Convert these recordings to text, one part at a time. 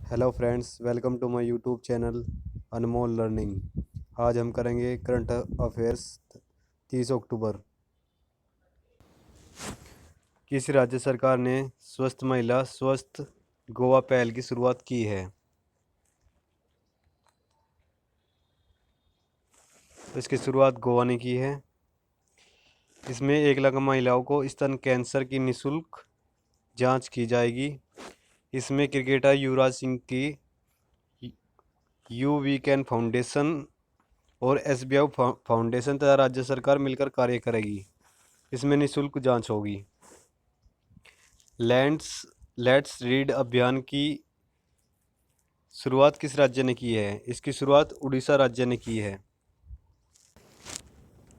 Hello friends, welcome to my YouTube channel Anmol learning. आज हम करेंगे करंट अफेयर्स 30 अक्टूबर। किस राज्य सरकार ने स्वस्थ महिला स्वस्थ गोवा पहल की शुरुआत की है? तो इसकी शुरुआत गोवा ने की है। इसमें 1 लाख महिलाओं को स्तन कैंसर की निःशुल्क जांच की जाएगी। इसमें क्रिकेटर युवराज सिंह की यू वीकेंड फाउंडेशन और एसबीआई फाउंडेशन तथा राज्य सरकार मिलकर कार्य करेगी। इसमें निःशुल्क जांच होगी। लेट्स लेट्स रीड अभियान की शुरुआत किस राज्य ने की है? इसकी शुरुआत उड़ीसा राज्य ने की है।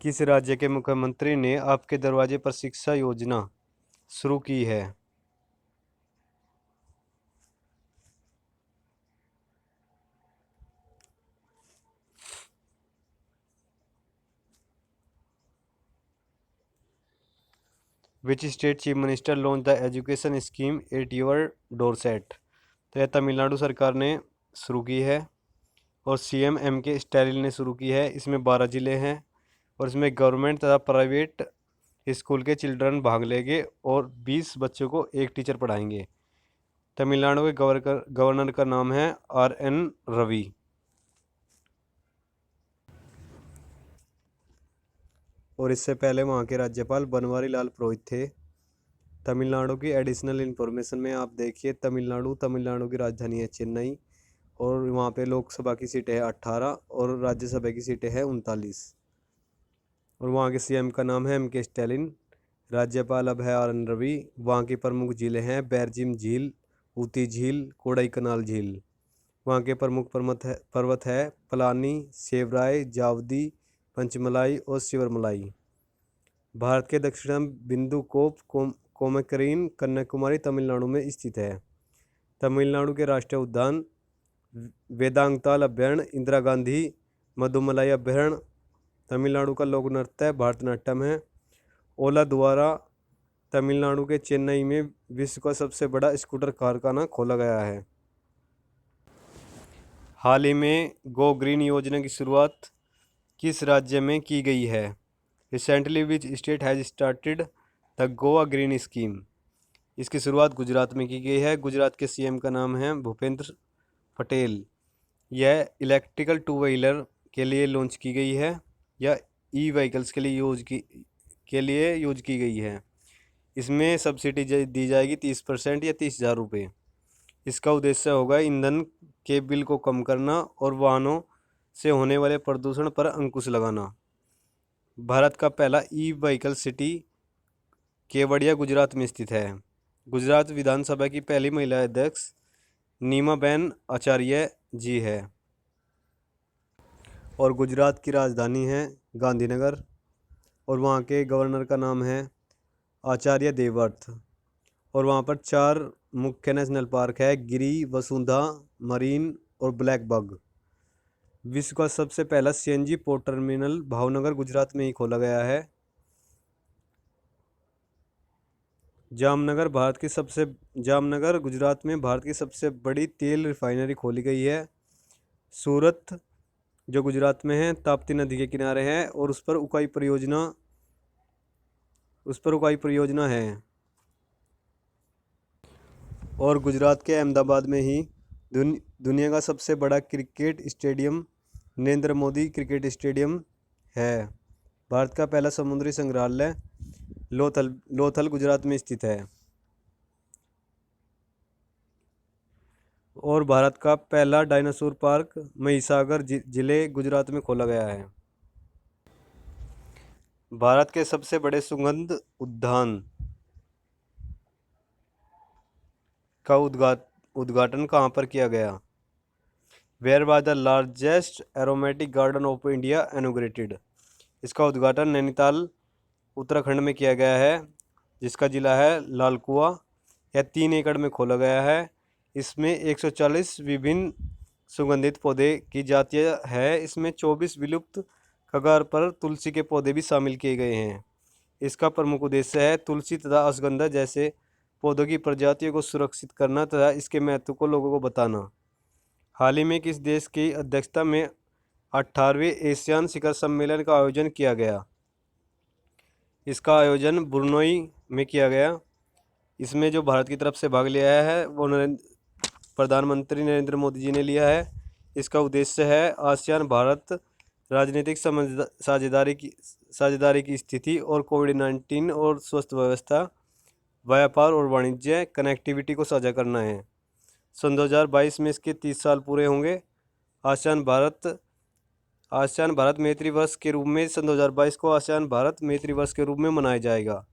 किस राज्य के मुख्यमंत्री ने आपके दरवाजे पर शिक्षा योजना शुरू की है? Which state chief minister launch the education scheme at your Dorset? तो यह तमिलनाडु सरकार ने शुरू की है और सीएम एम के स्टैलिन ने शुरू की है। इसमें 12 जिले हैं और इसमें गवर्नमेंट तथा प्राइवेट स्कूल के चिल्ड्रन भाग लेंगे और 20 बच्चों को एक टीचर पढ़ाएंगे। तमिलनाडु के गवर्नर का नाम है RN रवि। और इससे पहले वहाँ के राज्यपाल बनवारी लाल पुरोहित थे। तमिलनाडु की एडिशनल इन्फॉर्मेशन में आप देखिए, तमिलनाडु की राजधानी है चेन्नई और वहाँ पे लोकसभा की सीटें है 18 और राज्यसभा की सीटें हैं 39। और वहाँ के सीएम का नाम है MK स्टैलिन। राज्यपाल अब है RN रवि। वहाँ की प्रमुख झीलें हैं बैरजिम झील, ऊटी झील, कोडाईकनाल झील। वहाँ के प्रमुख पर्वत है पलानी, सेवराय, जावदी, पंचमलाई और शिवरमलाई। भारत के दक्षिण बिंदु कोमकरीन कन्याकुमारी तमिलनाडु में स्थित है। तमिलनाडु के राष्ट्रीय उद्यान वेदांताल अभ्यारण्य, इंदिरा गांधी मधुमलाई अभ्यारण्य। तमिलनाडु का लोक नृत्य है भारतनाट्यम है। ओला द्वारा तमिलनाडु के चेन्नई में विश्व का सबसे बड़ा स्कूटर कारखाना खोला गया है। हाल ही में गो ग्रीन योजना की शुरुआत किस राज्य में की गई है? Recently which state has started the Goa green scheme? इसकी शुरुआत गुजरात में की गई है। गुजरात के सीएम का नाम है भूपेंद्र पटेल। यह इलेक्ट्रिकल टू व्हीलर के लिए लॉन्च की गई है या ई व्हीकल्स के लिए यूज की गई है। इसमें सब्सिडी दी जाएगी 30% या 30,000 रुपये। इसका उद्देश्य होगा ईंधन के बिल को कम करना और वाहनों से होने वाले प्रदूषण पर अंकुश लगाना। भारत का पहला e vehicle city Kevadia Gujarat में स्थित है। गुजरात विधानसभा की पहली महिला अध्यक्ष नीमाबेन आचार्य जी है। और गुजरात की राजधानी है गांधीनगर और वहाँ के गवर्नर का नाम है आचार्य देवव्रत। और वहाँ पर 4 मुख्य नेशनल पार्क है, गिरी, वसुंधा, मरीन और ब्लैक बग। विश्व का सबसे पहला CNG port terminal Bhavnagar Gujarat में ही खोला गया है। जामनगर गुजरात में भारत की सबसे बड़ी तेल रिफाइनरी खोली गई है। सूरत जो गुजरात में है ताप्ती नदी के किनारे है और उस पर उकाई परियोजना है। और गुजरात के अहमदाबाद में ही दुनिया का सबसे बड़ा cricket stadium Narendra Modi cricket stadium है। भारत का पहला समुद्री संग्रहालय लोथल गुजरात में स्थित है। और भारत का पहला डायनासोर पार्क महिसागर जिले गुजरात में खोला गया है। भारत के सबसे बड़े सुगंध उद्यान का उद्घाटन कहाँ पर किया गया? Where was the largest aromatic garden of India inaugurated? इसका उद्घाटन नैनीताल उत्तराखंड में किया गया है, जिसका जिला है लालकुआ। यह 3 एकड़ में खोला गया है। इसमें 140 विभिन्न सुगंधित पौधे की जातियाँ है। इसमें 24 विलुप्त कगार पर तुलसी के पौधे भी शामिल किए गए हैं। इसका प्रमुख उद्देश्य है तुलसी तथा अश्वगंधा जैसे पौधों की प्रजातियों को सुरक्षित करना तथा इसके महत्व को लोगों को बताना। हाल ही में किस देश की अध्यक्षता में 18वें एशियान शिखर सम्मेलन का आयोजन किया गया? इसका आयोजन ब्रुनई में किया गया। इसमें जो भारत की तरफ से भाग लिया है वो प्रधानमंत्री नरेंद्र मोदी जी ने लिया है। इसका उद्देश्य है आसियान भारत राजनीतिक साझेदारी की स्थिति और कोविड-19 और स्वस्थ व्यवस्था, व्यापार और वाणिज्य कनेक्टिविटी को साझा करना है। सन 2022 में इसके 30 साल पूरे होंगे। आसियान भारत मैत्री वर्ष के रूप में सन 2022 को आसियान भारत मैत्री वर्ष के रूप में मनाया जाएगा।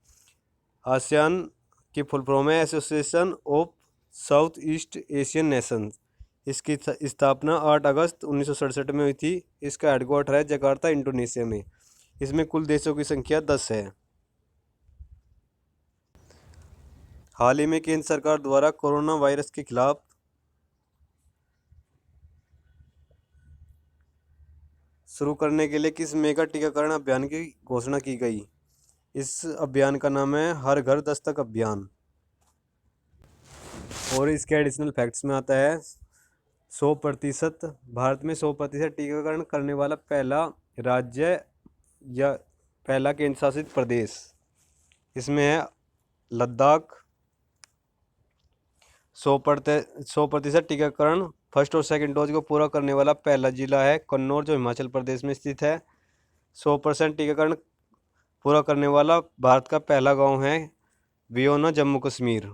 आसियान की फुल फॉर्म है association of south east Asian Nations. इसकी स्थापना 8 अगस्त 1967 में हुई थी। इसका हेडक्वार्टर है जकार्ता, इंडोनेशिया में। इसमें कुल देशों की संख्या 10 है। हाल ही में केंद्र सरकार द्वारा कोरोना वायरस के खिलाफ शुरू करने के लिए किस मेगा टीकाकरण अभियान की घोषणा की गई? इस अभियान का नाम है हर घर दस्तक अभियान। और इसके एडिशनल फैक्ट्स में आता है 100%, भारत में 100% टीकाकरण करने वाला पहला राज्य या पहला केंद्र शासित प्रदेश इसमें है लद्दाख। 100% टीकाकरण फर्स्ट और सेकंड डोज को पूरा करने वाला पहला जिला है कन्नौज, जो हिमाचल प्रदेश में स्थित है। 100% टीकाकरण पूरा करने वाला भारत का पहला गांव है वियोना, जम्मू कश्मीर।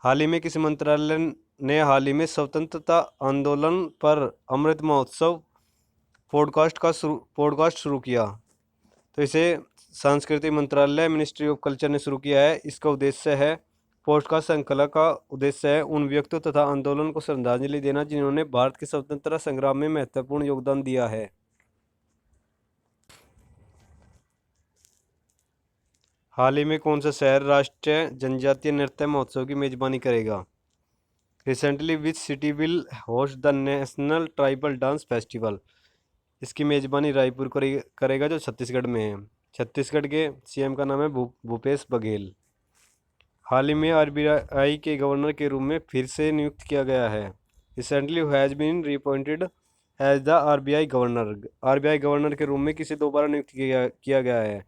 हाल ही में किस मंत्रालय ने हाल ही में स्वतंत्रता आंदोलन पर अमृत महोत्सव पॉडकास्ट शुरू किया? तो इसे सांस्कृतिक मंत्रालय, मिनिस्ट्री ऑफ कल्चर ने शुरू किया है। इसका उद्देश्य है पॉडकास्ट श्रृंखला का उद्देश्य है उन व्यक्तियों तथा आंदोलन को श्रद्धांजलि देना जिन्होंने भारत के स्वतंत्रता संग्राम में महत्वपूर्ण योगदान दिया है। हाल ही में कौन सा शहर राष्ट्रीय जनजातीय नृत्य महोत्सव की मेजबानी करेगा? Recently which city will host the national tribal dance festival? इसकी मेजबानी रायपुर करेगा, जो छत्तीसगढ़ में है। छत्तीसगढ़ के सीएम का नाम है भूपेश बघेल। हाल ही में आरबीआई के गवर्नर के रूप में फिर से नियुक्त किया गया है। Recently has been reappointed as the RBI governor. RBI governor के रूप में किसे दोबारा नियुक्त किया गया है?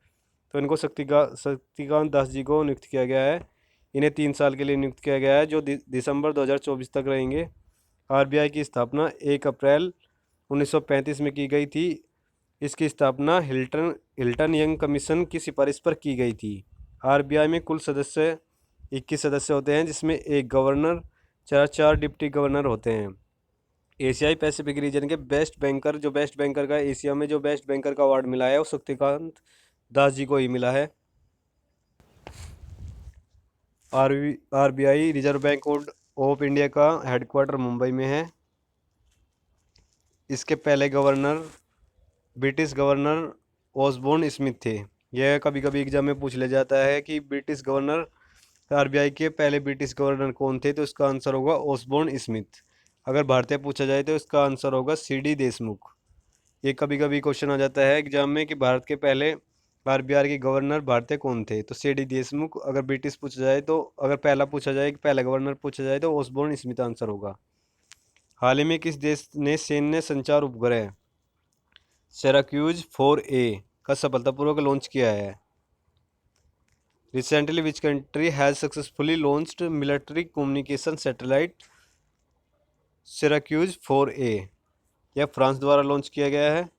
तो इनको शक्तिकांत दास जी को नियुक्त किया गया है। इन्हें 3 साल के लिए नियुक्त किया गया है, जो दिसंबर 2024 तक रहेंगे। आरबीआई की स्थापना 1 अप्रैल 1935 में की गई थी। इसकी स्थापना हिल्टन यंग कमीशन की सिफारिश पर की गई थी। आरबीआई में कुल 21 सदस्य होते हैं, जिसमें एक गवर्नर, 4 डिप्टी गवर्नर होते हैं। एशियाई पैसिफिक रीजन के बेस्ट बैंकर का एशिया में जो बेस्ट बैंकर का अवार्ड मिला है वो शक्तिकांत दास जी को ही मिला है। RBI reserve bank of India का हेडक्वार्टर मुंबई में है। इसके पहले governor British governor Osborne Smith थे। यह कभी कभी एग्जाम में पूछ लिया जाता है कि ब्रिटिश गवर्नर आरबीआई के पहले ब्रिटिश गवर्नर कौन थे, तो इसका आंसर होगा ऑसबोर्न स्मिथ। अगर भारतीय पूछा जाए तो इसका आंसर होगा सीडी देशमुख। ये कभी कभी क्वेश्चन आ जाता है एग्जाम में कि भारत के पहले आरबीआई के गवर्नर भारतीय कौन थे, तो सीडी देशमुख। अगर ब्रिटिश पूछा जाए तो अगर पहला पूछा जाए कि पहला गवर्नर पूछा जाए तो ऑसबोर्न स्मिथ आंसर होगा। हाल ही में किस देश ने सैन्य संचार उपग्रह सिराक्यूज 4A का सफलतापूर्वक लॉन्च किया है? Recently which country has successfully launched military communication satellite Syracuse 4A? यह फ्रांस द्वारा लॉन्च किया गया है।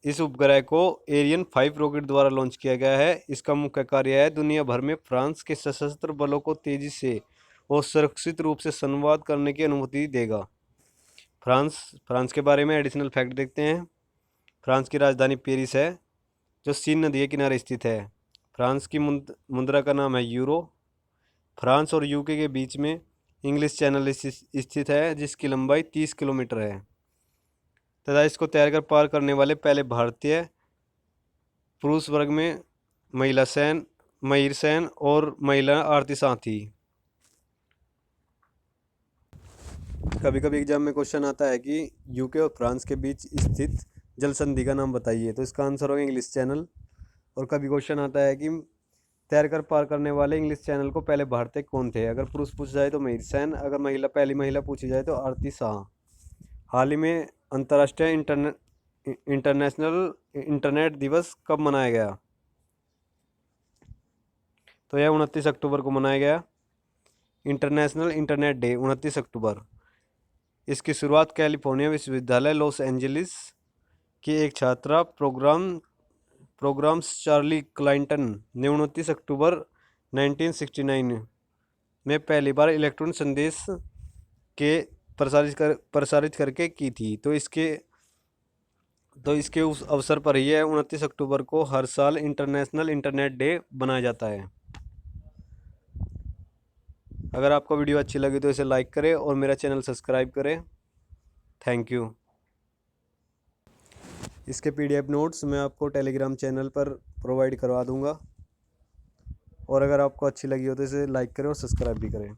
इस उपग्रह को एरियन 5 रॉकेट द्वारा लॉन्च किया गया है। इसका मुख्य कार्य है दुनिया भर में फ्रांस के सशस्त्र बलों को तेजी से और सुरक्षित रूप से संवाद करने की अनुमति देगा। फ्रांस के बारे में एडिशनल फैक्ट देखते हैं। फ्रांस की राजधानी पेरिस है, जो सीन नदी के किनारे स्थित है। फ्रांस की मुद्रा का नाम है यूरो। फ्रांस और यूके के बीच में इंग्लिश चैनल स्थित है, जिसकी लंबाई 30 किलोमीटर है तथा इसको तैरकर पार करने वाले पहले भारतीय पुरुष वर्ग में महिर सेन और महिला आरती शाह थी। कभी कभी एग्जाम में क्वेश्चन आता है कि यूके और फ्रांस के बीच स्थित जल संधि का नाम बताइए, तो इसका आंसर होगा इंग्लिश चैनल। और कभी क्वेश्चन आता है कि तैरकर पार करने वाले इंग्लिश चैनल को पहले भारतीय कौन थे? अगर पुरुष पूछा जाए तो महिर सेन, अगर पहली महिला पूछी जाए तो आरती शाह। हाल ही में अंतर्राष्ट्रीय इंटरनेशनल इंटरनेट दिवस कब मनाया गया? तो यह 29 अक्टूबर को मनाया गया। इंटरनेशनल इंटरनेट डे 29 अक्टूबर। इसकी शुरुआत कैलिफोर्निया विश्वविद्यालय लॉस एंजलिस की एक छात्रा प्रोग्राम्स चार्ली क्लाइंटन ने 29 अक्टूबर 1969 में पहली बार इलेक्ट्रॉनिक संदेश के प्रसारित करके की थी। तो इसके उस अवसर पर ही 29 अक्टूबर को हर साल इंटरनेशनल इंटरनेट डे बनाया जाता है। अगर आपको वीडियो अच्छी लगी तो इसे लाइक करें और मेरा चैनल सब्सक्राइब करें। Thank you. इसके PDF नोट्स मैं आपको टेलीग्राम चैनल पर प्रोवाइड करवा दूंगा। और अगर आपको अच्छी लगी हो तो इसे लाइक करें और सब्सक्राइब भी करें।